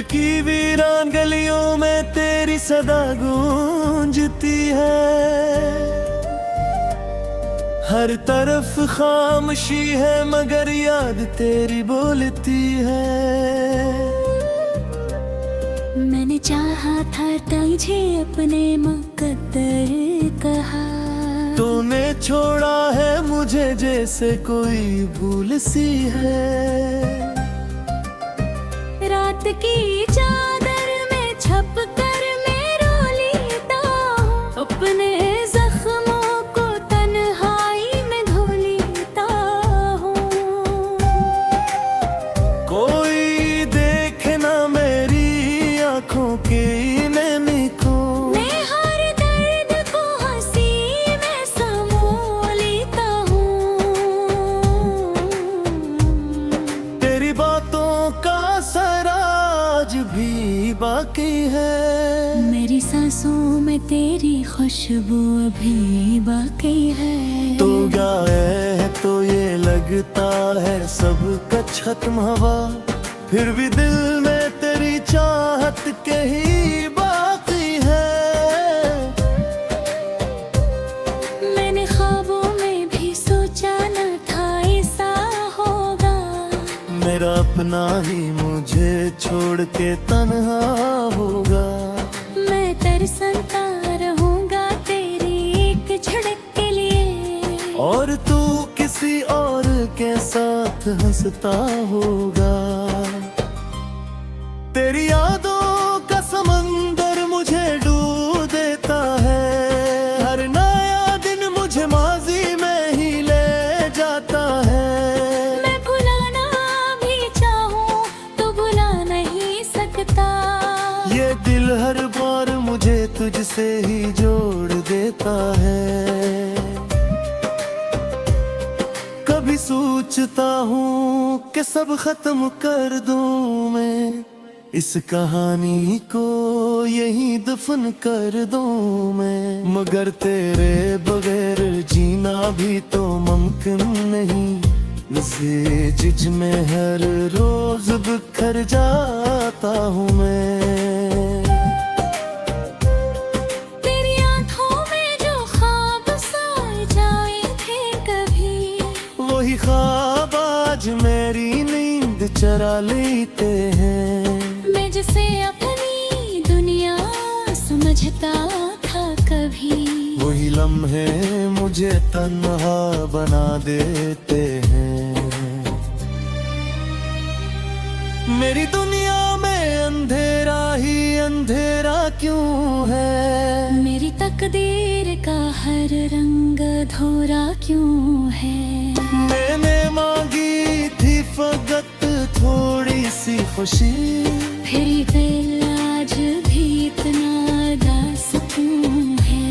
दिल की वीरान गलियों में तेरी सदा गूंजती है। हर तरफ खामोशी है मगर याद तेरी बोलती है। मैंने चाहा था तुझे अपने मुकद्दर कहा, तूने छोड़ा है मुझे जैसे कोई भूल सी है। रात की चादर में छप कर मैं रो लेता हूँ, अपने जख्मों को तन्हाई में धो लेता हूँ। कोई देखे ना मेरी आँखों के नैनी को, मैं हर दर्द को हंसी में समो लेता हूँ। तेरी बातों का असर आज भी बाकी है। मेरी सांसों में तेरी खुशबू अभी बाकी है। तो गाए है तो ये लगता है सब कुछ खत्म हुआ, फिर भी दिल में तेरी चाहत के ही बाकी है। मैंने ख्वाबों में भी सोचा न था ऐसा होगा, मेरा अपना ही मुझे छोड़ के तन्हा होगा। मैं तरसता रहूंगा तेरी एक झड़क के लिए, और तू किसी और के साथ हंसता होगा। तेरी यादों का समंदर मुझे डूब देता है। हर नया दिन मुझे माजी में ही ले जाता है। मैं भुलाना भी चाहूं तो भुला नहीं सकता। ये दिल हर बार मुझे तुझसे ही जोड़ देता है। कभी सोचता हूँ कि सब खत्म कर दूं मैं, इस कहानी को यहीं दफन कर दूं मैं। मगर तेरे बगैर जीना भी तो मुमकिन नहीं। इसे जिज में हर रोज बिखर जाता हूँ मैं। तेरी आंखों में जो ख्वाब सोए जाए थे कभी, वही ख्वाब आज मेरी नींद चरा लेते हैं। मैं जिसे अपनी दुनिया समझता था कभी, वही लम्हे मुझे तन्हा बना देते हैं। मेरी दुनिया में अंधेरा ही अंधेरा क्यों है? मेरी तकदीर का हर रंग धोरा क्यों है? मैंने मांगी थी फकत थोड़ी सी खुशी, फिर दिल आज भी इतना उदास क्यों है?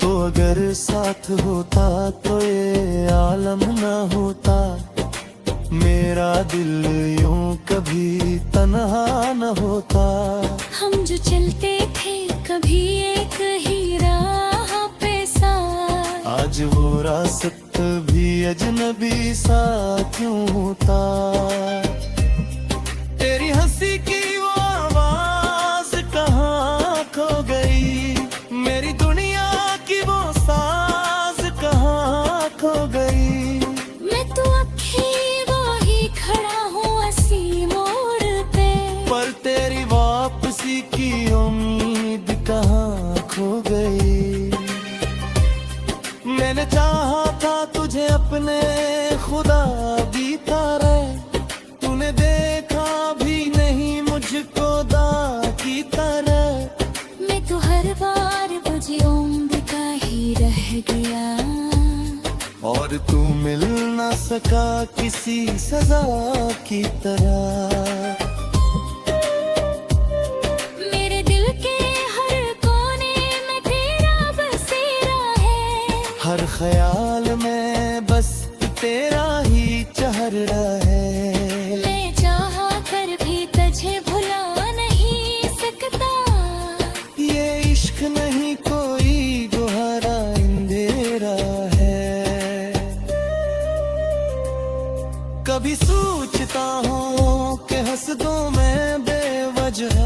तो अगर साथ होता तो ये आलम ना होता। मेरा दिल यूं कभी तन्हा न होता। हम जो चलते थे कभी एक ही राह पे साथ, आज वो रास्ता भी अजनबी सा क्यों होता? तेरी हंसी की वो आवाज कहाँ खो गई? मेरी दुनिया की वो साज कहाँ खो गई? मैं तो अभी वो ही खड़ा हूँ उसी मोड़ पे, पर तेरी वापसी की उम्मीद कहाँ खो गई? मैंने चाहा था तुझे अपने खुदा की तरह, तूने देखा भी नहीं मुझको दा की तरह। मैं तो हर बार बुझी उम्र का ही रह गया, और तू मिल ना सका किसी सजा की तरह। मेरे दिल के हर कोने में तेरा बसेरा है, हर ख्याल में बस तेरा ही चेहरा है। मैं चाहा कर भी तुझे भुला नहीं सकता। ये इश्क नहीं कोई गुहारा अंधेरा है। कभी सोचता हूँ वजह,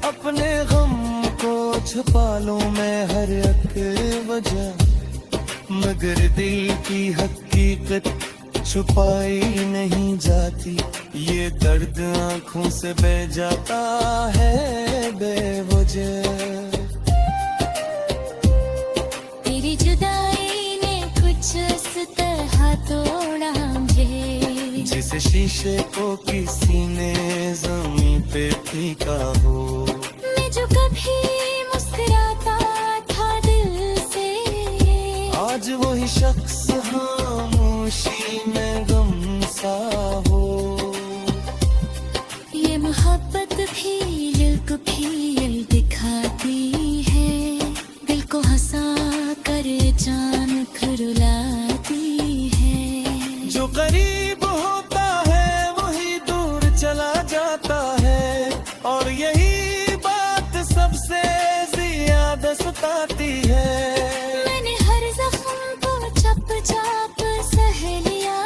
अपने गम को छुपा लूं मैं हर एक वजह, मगर दिल की हकीकत छुपाई नहीं जाती। ये दर्द आंखों से बह जाता है बेवजह। तेरी जुदाई ने कुछ इस तरह तोड़ा मुझे, जैसे शीशे को किसी ने जमीन पे फेंका हो। मैं जो कभी मुस्कुराता था दिल से, आज वही शख्स खामोशी में गम सा हो। ये मोहब्बत भी दिल को फील दिखाती है, दिल को हंसा कर जान रुलाती है। जो करीब होता है वही दूर चला जाता है, और यही बात सबसे ज्यादा सताती है। मैंने हर जख्म को चप चाप सह लिया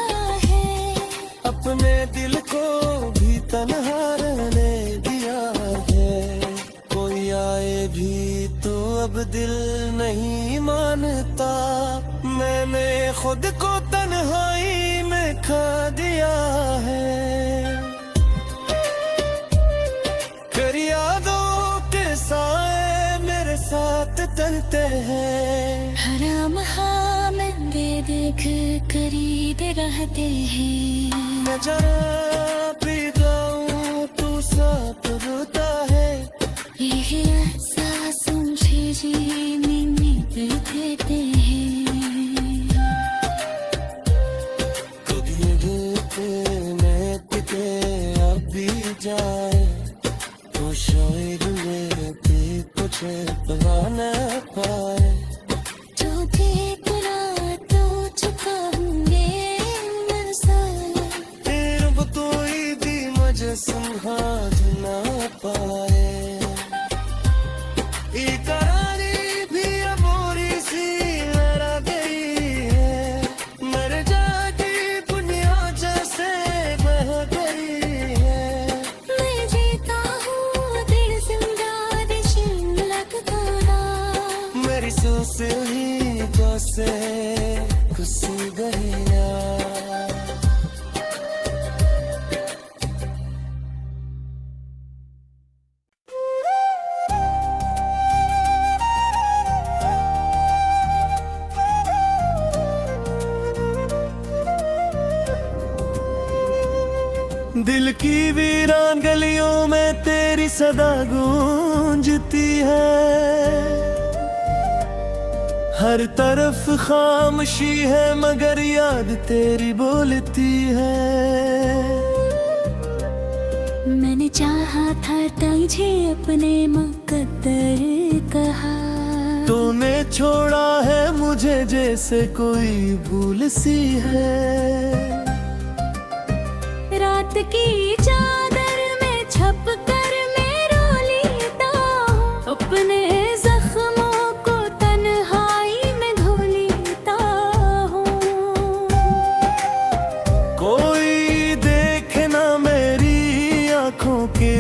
है, अपने दिल को भी तन्हा रहने दिया है। कोई आए भी तो अब दिल नहीं मानता, मैंने खुद को तन्हाई में खा दिया है। कर यादों के साए मेरे साथ चलते हैं, हराम में देख खरीद रहते हैं। मैं जरा भी गाऊं तू साथ रोता है। ये एहसास मुझे जीने में देते हैं। कभी गिरते में टिके अब भी जाए, तो शायद लेते कुछ पता न पाए। जो देखना तो छुपाऊंगे नज़र, तेरे बतोई दी मुझे संभाल ना पाए। इकरारी भी अबोरी सी लड़ा गई है, मर जाती दुनिया जैसे बह गई है। मैं जीता हूँ दिल जिंदा दिल लगता ना, मेरी सांसें ही जैसे खुशी गहिया। दिल की वीरान गलियों में तेरी सदा गूंजती है, हर तरफ खामोशी है मगर याद तेरी बोलती है। मैंने चाहा था तुझे अपने मुकद्दर कहा, तूने छोड़ा है मुझे जैसे कोई भूल सी है। रात की चादर में छप कर मैं रो लेता हूँ, अपने जख्मों को तन्हाई में धो लेता हूँ। कोई देखे ना मेरी आंखों की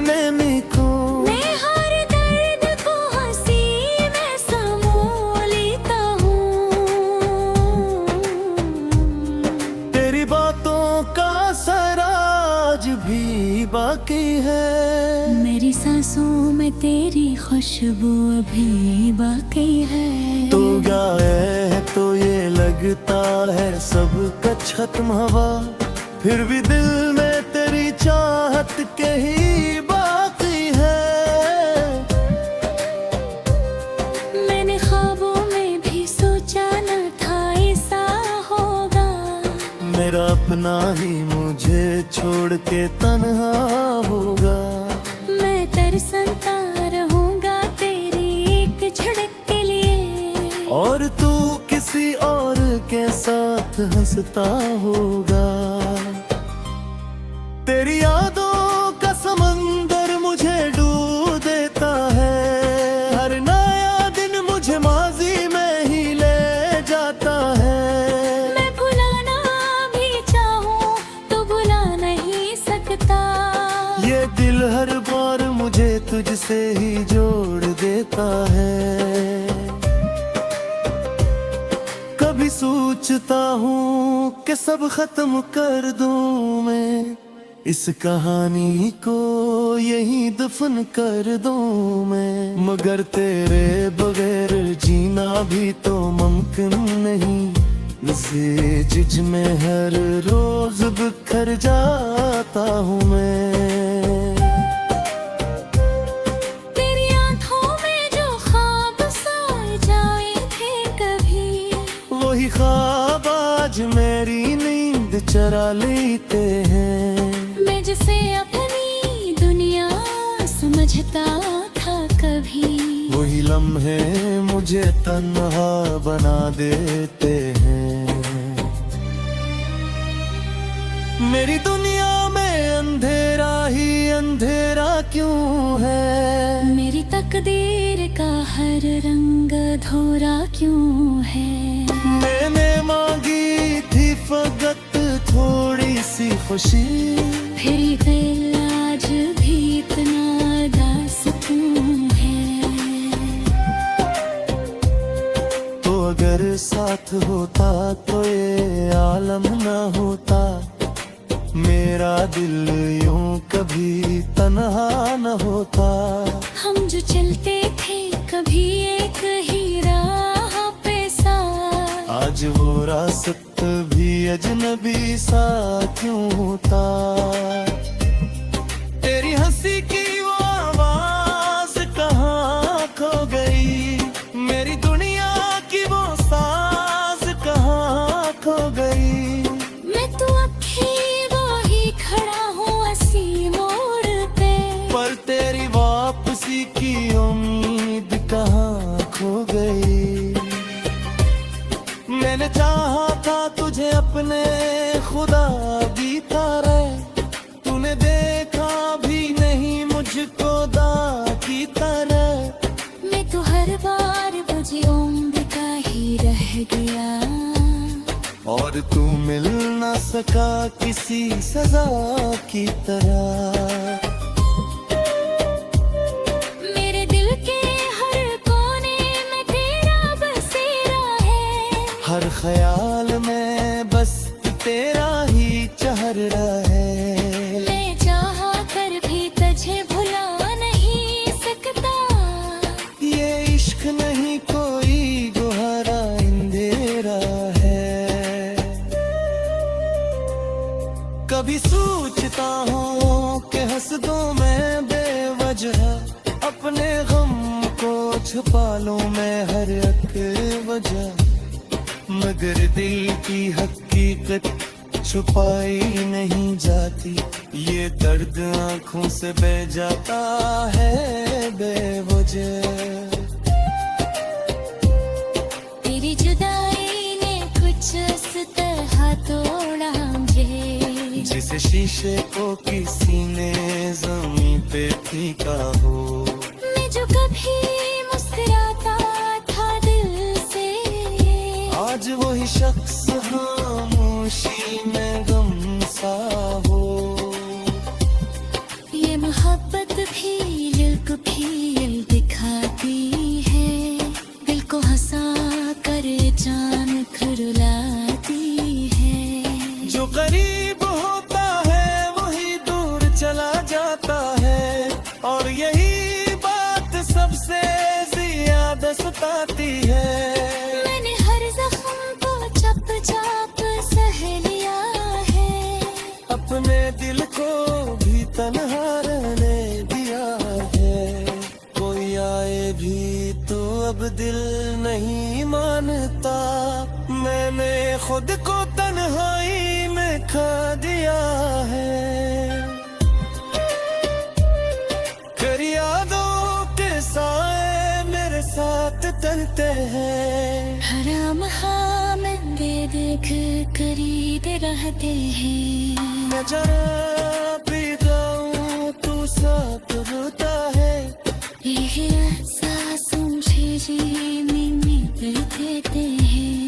नमी को, मैं हर दर्द को हंसी में समो लेता हूँ। तेरी बातों का सराज भी बाकी है, मेरी सांसों में तेरी खुशबू अभी बाकी है। तो गाए तो ये लगता है सब कुछ खत्म हवा, फिर भी दिल में तेरी चाहत के ही बाकी है। मैंने ख्वाबों में भी सोचा न था ऐसा होगा, मेरा अपना ही मुझे छोड़ के तन्हा होगा। मैं तरसता रहूंगा तेरी एक झड़क के लिए, और तू किसी और के साथ हंसता होगा। तेरी यादों का समंदर मुझे डूब देता है, हर नया दिन मुझे माजी में ही ले जाता है। मैं भुलाना भी चाहूँ तो भुला नहीं सकता, ये दिल हर बार तुझसे ही जोड़ देता है। कभी सोचता हूँ कि सब खत्म कर दूं मैं, इस कहानी को यहीं दफन कर दूं मैं। मगर तेरे बगैर जीना भी तो मुमकिन नहीं, नज़े जिज में हर रोज बिखर जाता हूँ मैं। तेरी आंखों में जो ख्वाब सोए जाए थे कभी, वही ख्वाब आज मेरी नींद चरा लेते हैं। मैं जिसे अपनी दुनिया समझता था कभी, वही लम्हे मुझे तन्हा बना देते हैं। मेरी दुनिया में अंधेरा ही अंधेरा क्यों है, मेरी तकदीर का हर रंग धोरा क्यों है। मैंने मांगी थी फकत थोड़ी सी खुशी, फिर दिल आज भी इतना उदास क्यों है। तो अगर साथ होता तो ये आलम न होता, मेरा दिल यूं कभी तन्हा न होता। हम जो चलते थे कभी एक ही राह पे साथ, आज वो रास्ता भी अजनबी सा क्यों होता। तेरी हंसी की वो आवाज कहाँ खो गई, मेरी दुनिया की वो साज कहाँ खो गई। मैं तो अखी वो ही खड़ा हूँ असी मोड़ पे, पर तेरी वापसी की उम्मीद कहाँ खो गई। मैंने चाहा था तुझे अपने खुदा बीता रहे, तूने देखा भी नहीं मुझको दा की तरह। मैं तो हर बार बुझी उम्र का ही रह गया, और तू मिल न सका किसी सजा की तरह। मेरे दिल के हर कोने में तेरा बसेरा है, हर ख्याल में बस तेरा ही चेहरा है। मैं चाहा कर भी तुझे भुला नहीं सकता, ये इश्क नहीं कोई गुहारा अंधेरा है। कभी सोचता हूँ कि हंस दूं मैं बेवजह, अपने गम को छुपा लूं मैं हर एक वजह। मगर दिल की हकीकत छुपाई नहीं जाती, ये दर्द आंखों से बह जाता है बेवजह। तेरी जुदाई ने कुछ इस तरह तोड़ा मुझे, जिस शीशे को किसी ने ज़मीन पे फेंका हो। मैं जो कभी मुस्कुराता था दिल से, आज वही शख्स खामोशी में गम सा हो। ये मोहब्बत भी दिल को फील दिखाती है, दिल को हंसा कर जान रुलाती है। जो करीब होता है वही दूर चला जाता है, और यही बात सबसे ज्यादा सताती है। मैंने हर जख्म को चप चाप सह लिया है, अपने दिल को भी तन्हा रहने दिया है। कोई आए भी तो अब दिल नहीं मानता, मैंने खुद को तन्हाई में खा दिया है। कर यादों के साए मेरे साथ तलते हैं, हराम में देख खरीद रहते हैं। मैं जरा भी गाऊं तू साथ रोता है। ये एहसास मुझे जीने में देते हैं।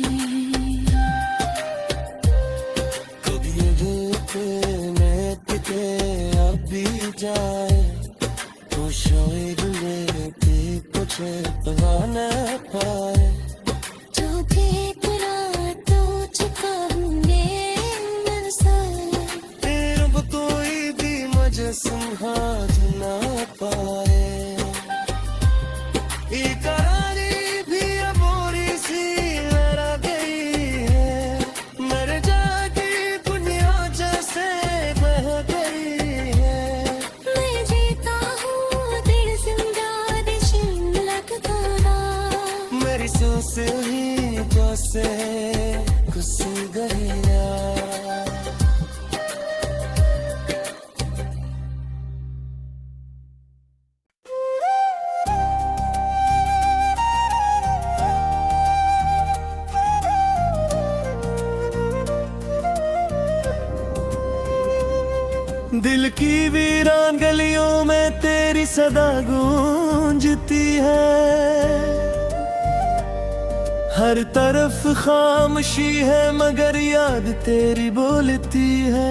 कभी में टिके अब भी जाए तो şöyle कुछ बहाने पाए जो देख रहा तो चुका होंगे तेरे कोई भी मुझे संभाल ना पाए इकरारी भी अबोरी सी लड़ा गई है मेरे जागी दुनिया जैसे बह गई है मैं जीता हूँ दिल जिंदा दिल लगता मेरी सांस ही जैसे घुस गया दिल की वीरान गलियों में तेरी सदा गूंजती है हर तरफ खामोशी है मगर याद तेरी बोलती है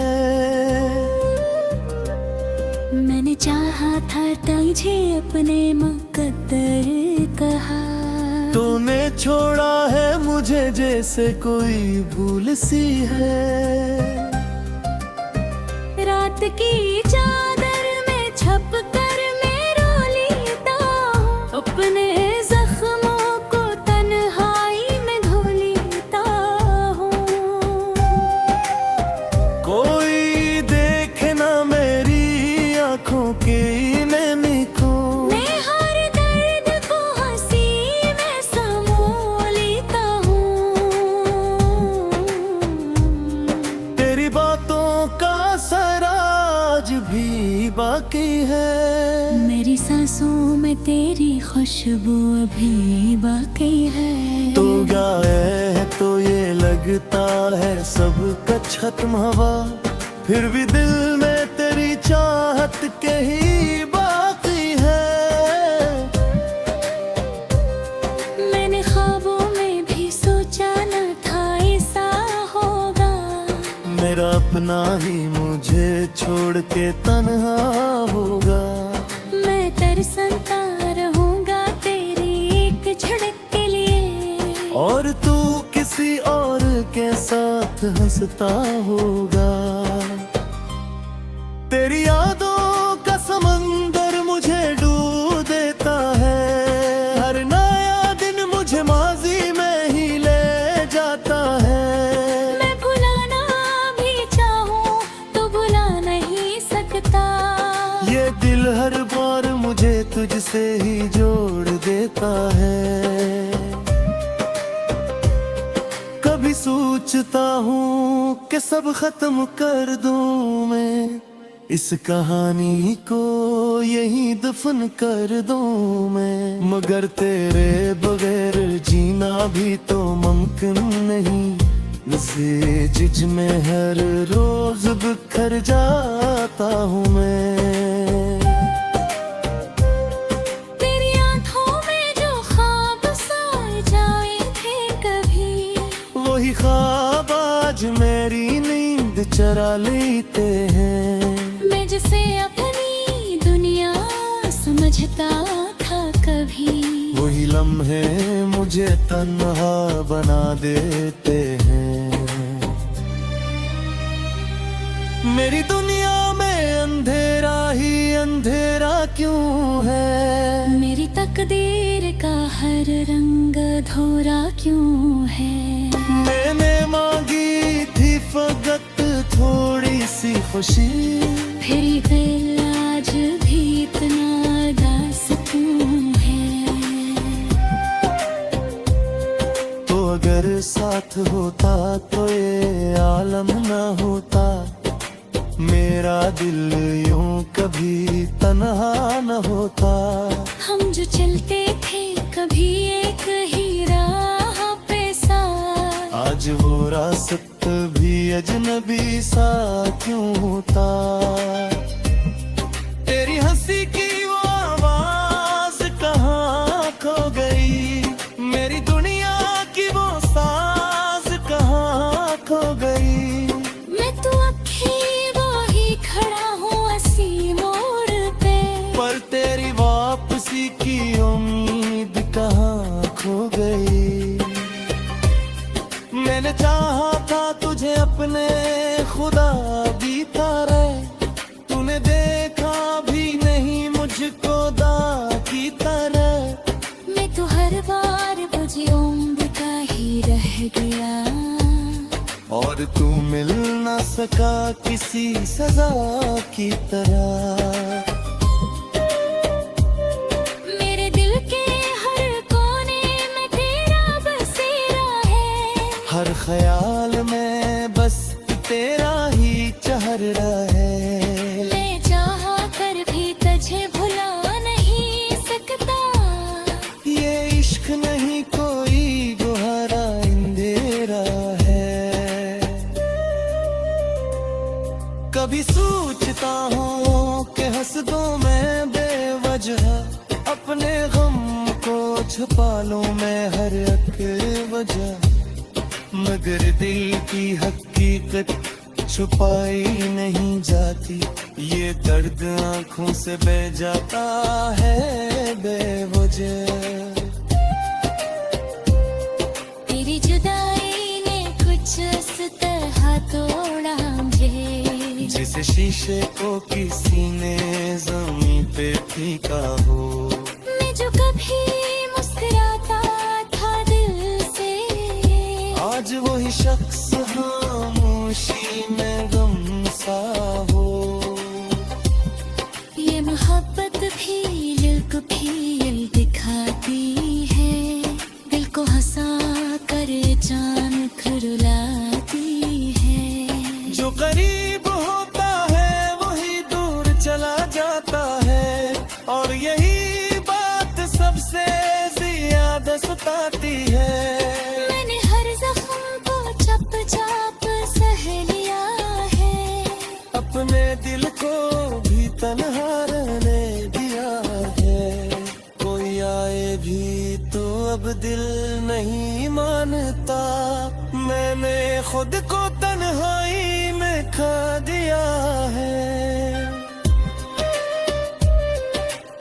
मैंने चाहा था तुझे अपने मुकद्दर कहा तूने छोड़ा है मुझे जैसे कोई भूल सी है रात की चादर में छप कर मैं रो लेता हूँ अपने जख्मों को तन्हाई में धो लेता हूँ कोई देखे ना मेरी आंखों की नमी को मैं हर दर्द को हंसी में समो लेता हूँ तेरी बातों का सराज भी बाकी है मेरी सांसों में तेरी खुशबू अभी बाकी है तो गाए है तो ये लगता है सब कुछ खत्म हवा फिर भी दिल में तेरी चाहत के ही बाकी है मैंने ख्वाबों में भी सोचा न था ऐसा होगा मेरा अपना ही मुझे छोड़ के तन्हा होगा मैं तरसता रहूंगा तेरी एक झड़क के लिए और तू किसी और के साथ हंसता होगा तेरी यादों का समंदर मुझे डूब देता है हर नया दिन मुझे माजी में ही ले जाता है मैं भुलाना भी चाहूं तो भुला नहीं सकता ये दिल हर बार मुझे तुझसे ही जोड़ देता है कभी सोचता हूँ कि सब खत्म कर दूं मैं इस कहानी को यहीं दफन कर दूं मैं मगर तेरे बगैर जीना भी तो मुमकिन नहीं नज़े जिज में हर रोज बिखर जाता हूँ मैं तेरी आंखों में जो ख्वाब सोए जाए थे कभी वही ख्वाब आज मेरी नींद चरा लेते हैं मैं जिसे अपनी दुनिया समझता था कभी वही लम्हे मुझे तन्हा बना देते हैं मेरी दुनिया में अंधेरा ही अंधेरा क्यों है मेरी तकदीर का हर रंग धोरा क्यों है मैंने मांगी थी फकत थोड़ी सी खुशी फिर दिल आज भी इतना उदास क्यों है तो अगर साथ होता तो ये आलम न होता मेरा दिल यूं कभी तन्हा न होता हम जो चलते थे कभी एक ही राह पे साथ आज वो रास्ता भी अजनबी सा क्यों होता तेरी हंसी की वो आवाज कहाँ खो गई मेरी दुनिया की वो साज कहाँ खो गई मैं तो अभी वो ही खड़ा हूँ असी मोड़ पे पर तेरे तेरी वापसी की उम्मीद कहाँ खो गई। मैंने चाहा था तुझे अपने खुदा भी था रे, तूने देखा भी नहीं मुझको दा की तरह। मैं तो हर बार बुझी उम्र का ही रह गया, और तू मिल ना सका किसी सजा की तरह। मेरे दिल के हर कोने में तेरा बसेरा है, हर ख्याल में बस तेरा ही चेहरा है। मैं चाहा कर भी तुझे भुला नहीं सकता, ये इश्क नहीं कोई गुहारा अंधेरा है। कभी सोचता हूँ कि हंस दूं मैं बेवजह, अपने गम को छुपा लूं मैं हर एक वजह। मगर दिल की हकीकत छुपाई नहीं जाती, ये दर्द आंखों से बह जाता है बेवजह। तेरी जुदाई ने कुछ इस तरह तोड़ा मुझे, जिसे शीशे को किसी ने जमीन पे फेंका हो। मैं जो कभी मुस्कुराता था दिल से, आज वही शख्स खामोशी में गम सा हो। ये मोहब्बत भी दिल को भी दिखाती है, दिल को हंसा कर जान रुलाती है। जो करीब होता है वही दूर चला जाता है, और यही बात सबसे ज्यादा सताती है। मैंने हर जख्म को चप चाप सह लिया है, अपने दिल को भी तन्हा रहने दिया है। कोई आए भी तो अब दिल नहीं मानता, मैंने खुद को तन्हाई में खा दिया है।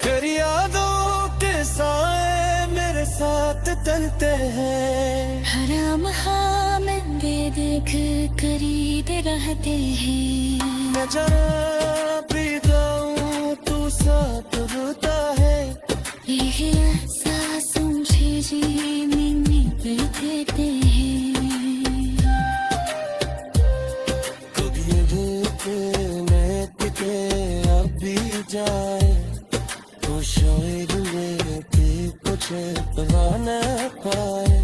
कर यादों के साए मेरे साथ चलते हैं, हराम में देख खरीद रहते हैं। मैं जरा भी गाऊं तू साथ रोता है। ये एहसास मुझे जीने में देते हैं। कभी ये दिल में किते अब भी जाए, तो शायद लेके कुछ पा न पाए।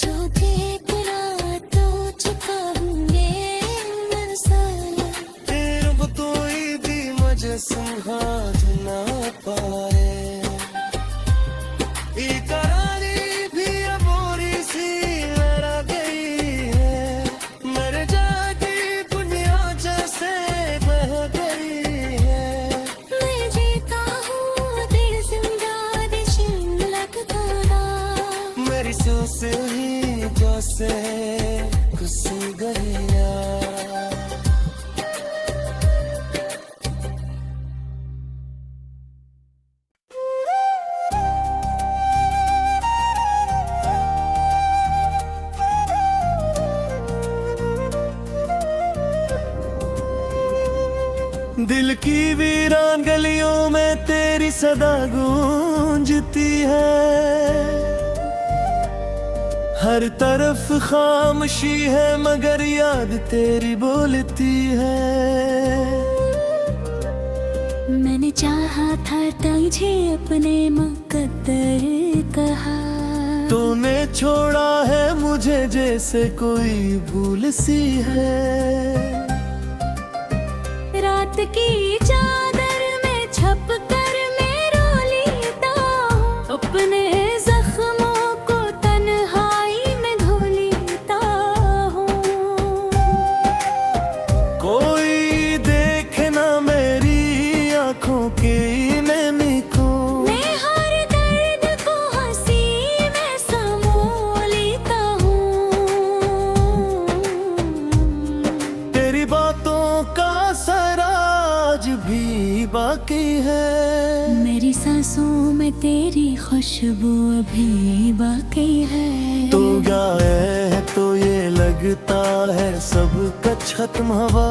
जो देखना तो छुपाऊंगे मरसाला, तेरे को कोई भी मुझे संभाल ना पाए। इकरारी भी अबोरी सी लड़ा गई है, मर जाती दुनिया जैसे बह गई है। मैं जीता हूँ दिल जिंदा दिल लगता ना, मेरी सांस ही जैसे घुस गया। दिल की वीरान गलियों में तेरी सदा गूंजती है, हर तरफ खामोशी है मगर याद तेरी बोलती है। मैंने चाहा था तुझे अपने मुकद्दर कहा, तूने छोड़ा है मुझे जैसे कोई भूल सी है। रात की चादर में छप कर मैं रो लेता हूँ, अपने जख्मों को तन्हाई में धो लेता हूँ। कोई देखे ना मेरी आंखों की नमी को, मैं हर दर्द को हंसी में समो लेता हूँ। तेरी बातों का असर आज भी मेरी सांसों में तेरी खुशबू अभी बाकी है। तो गाए है तो ये लगता है सब कुछ खत्म हवा,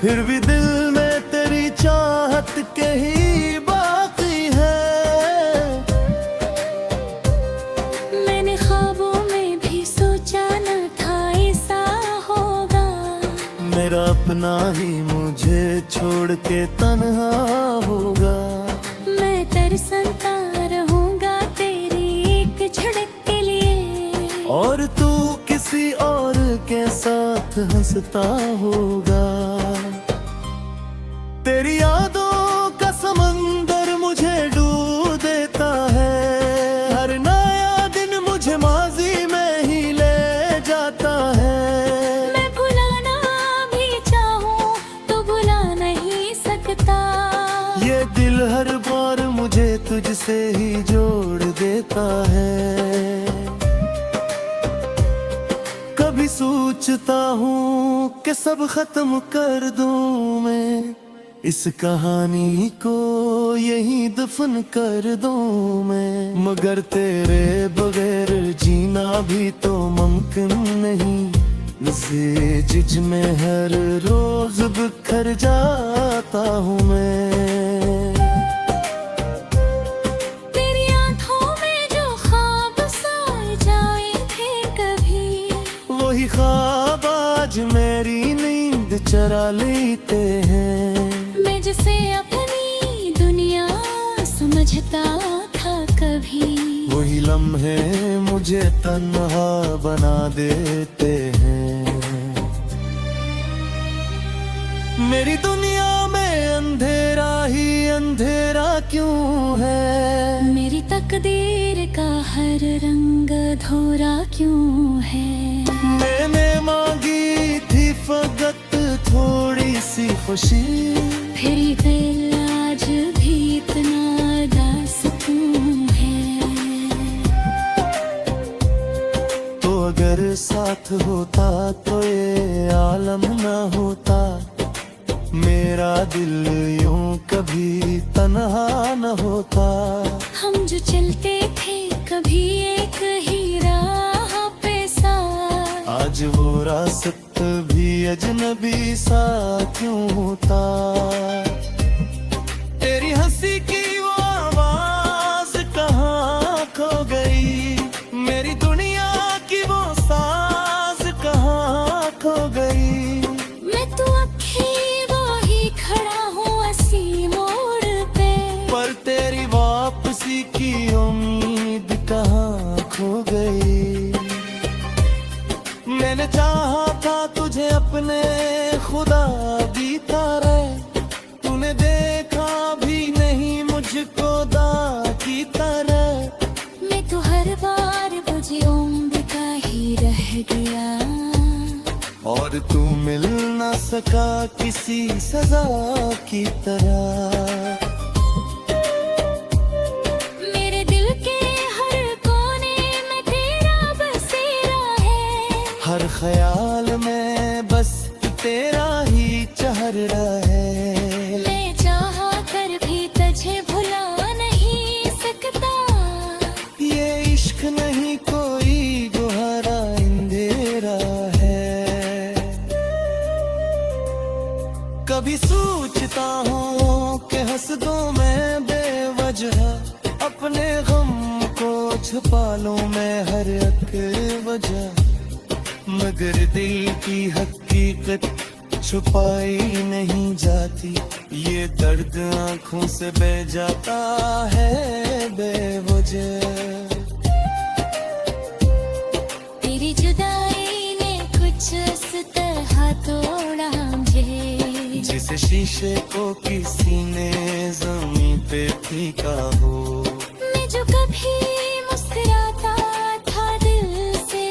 फिर भी दिल में तेरी चाहत के ही बाकी है। मैंने ख्वाबों में भी सोचा न था ऐसा होगा, मेरा अपना ही मुझे छोड़ के तन्हा होगा। मैं तरसता रहूंगा तेरी एक झड़क के लिए, और तू किसी और के साथ हंसता होगा। तेरी यादों का समंदर मुझे डूब देता है, हर नया दिन मुझे माजी में ही ले जाता है। मैं भुलाना भी चाहूं तो भुला नहीं सकता, ये दिल हर बार मुझे तुझसे ही जोड़ देता है। कभी सोचता हूँ कि सब खत्म कर दूं मैं, इस कहानी को यहीं दफन कर दूं मैं। मगर तेरे बगैर जीना भी तो मुमकिन नहीं, जिज में हर रोज बिखर जाता हूँ मैं। तेरी आंखों में जो ख्वाब सोए जाए थे कभी, वही ख्वाब आज मेरी नींद चरा लेते हैं। मैं जिसे अपनी दुनिया समझता था कभी, वही लम्हे मुझे तन्हा बना देते हैं। मेरी दुनिया में अंधेरा ही अंधेरा क्यों है, मेरी तकदीर का हर रंग धोरा क्यों है। मैंने मांगी थी फकत थोड़ी सी खुशी, फिर दिल आज भी इतना उदास क्यों है। तो अगर साथ होता तो ये आलम ना होता, मेरा दिल यूं कभी तन्हा न होता। हम जो चलते थे कभी एक ही राह पे साथ, आज वो रास्ता भी अजनबी सा क्यों होता। तेरी हंसी की वो आवाज कहाँ खो गई, मेरी दुनिया की वो साज कहाँ खो गई। मैं तो अखे वो ही खड़ा हूँ असी मोड़ पे, पर तेरी वापसी की उम्मीद कहाँ खो गई। मैंने चाहा था तुझे अपने खुदा की तरह, तूने देखा भी नहीं मुझको दा की तरह। मैं तो हर बार बुझी उम्र का ही रह गया, और तू मिल ना सका किसी सजा की तरह। मेरे दिल के हर कोने में तेरा बसेरा है, हर ख्याल में बस तेरा ही चेहरा है। मैं चाहा कर भी तुझे भुला नहीं सकता, ये इश्क नहीं कोई गुहारा अंधेरा है। कभी सोचता हूँ कि हंस दूं मैं बेवजह, अपने गम को छुपा लूं मैं हर एक वजह। मगर दिल की हकीकत छुपाई नहीं जाती, ये दर्द आंखों से बह जाता है बेवजह। तेरी जुदाई ने कुछ इस तरह तोड़ा मुझे, जिसे शीशे को किसी ने जमीन पे फेंका हो। मैं जो कभी मुस्कुराता था दिल से,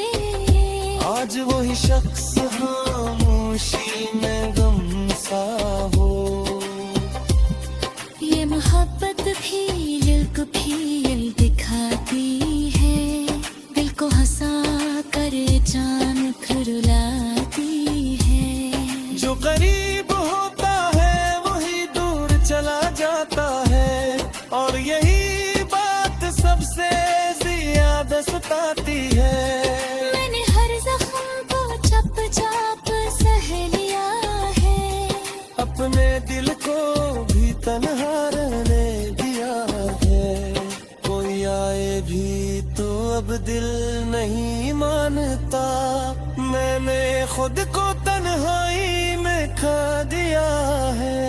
आज वही शख्स खामोशी में गम सा हो। ये मोहब्बत भी दिल को भी दिखाती है, दिल को हंसा कर जान रुलाती है। जो करीब होता है वही दूर चला जाता है, और ये जाती है। मैंने हर जख्म को चप चाप सह लिया है, अपने दिल को भी तन्हा रहने दिया है। कोई आए भी तो अब दिल नहीं मानता, मैंने खुद को तन्हाई में खा दिया है।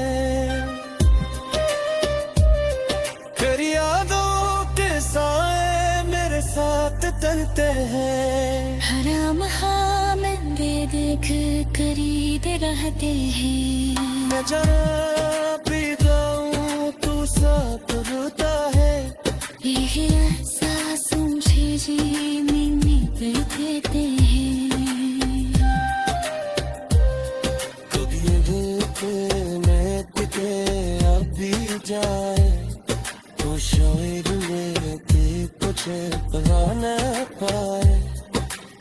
फिर यादों के साए मेरे साथ तलते हैं, हराम में बेदेख खरीद रहते हैं। मैं जरा भी जाऊं तू साथ रोता है। यह एहसास मुझे जीने में देते हैं। कभी ये दिल पे मैं टिके अब भी जाए, तो शायद लेके कुछ पा न पाए।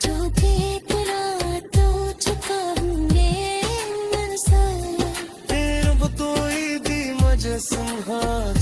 जो देख रहा तो चुकाऊंगे मनसा, तेरे तो दी मुझे संभाल